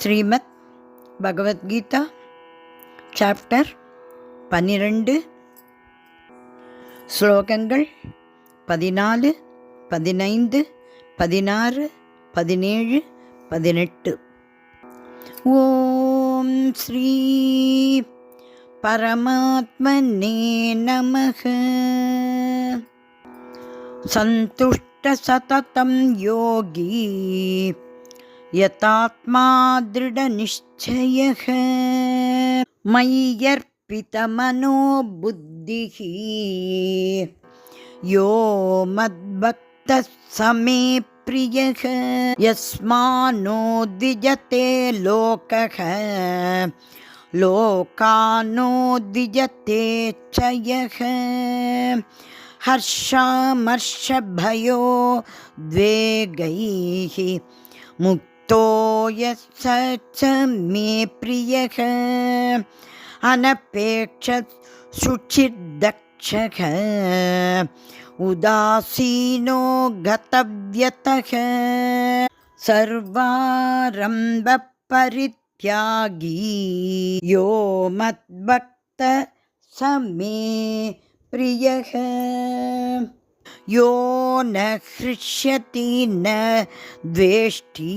Srimad Bhagavad Gita chapter 12 ஸ்லோகங்கள் 14, 15, 16, 17, 18. ஓம் ஸ்ரீ பரமாத்மனே நமஹ. சந்துஷ்ட சததம் யோகி யதாத்மா திருட நிச்சயः மய்யர்ப்பிதமனோ புத்திஹி யோ மத்பக்தः சமே பிரியः யஸ்மானோ த்விஜதே லோகः லோகானோ த்விஜதே சயः ஹர்ஷாமர்ஷபயோ த்வேகைः முக்தோ யஸ்ஸ மே பிரியः அனபேக்ஷத் சுச்சிர்தக்ஷः உதாசீனோ கதவ்யதः சர்வாரம்ப பரித்யாகி யோ மத்பக்த சமே பிரியः யோ ந ஹ்ருஷ்யதி ந த்வேஷ்டி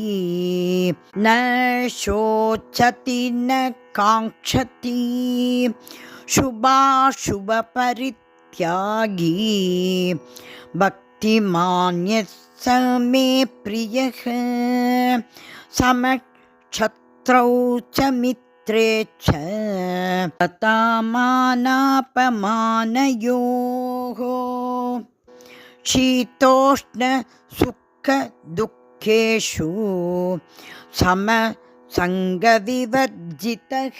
ந சோச்சதி ந காங்க்ஷதி சுபாசுப பரித்யாகி பக்திமான்யः சமே பிரியः சமக்ஷத்ரௌ ச மித்ரே ச ததா மானாபமானயோः ஷீதோஷ்ண சுக்க துக்கேஷு சம சங்க விவர்ஜிதः.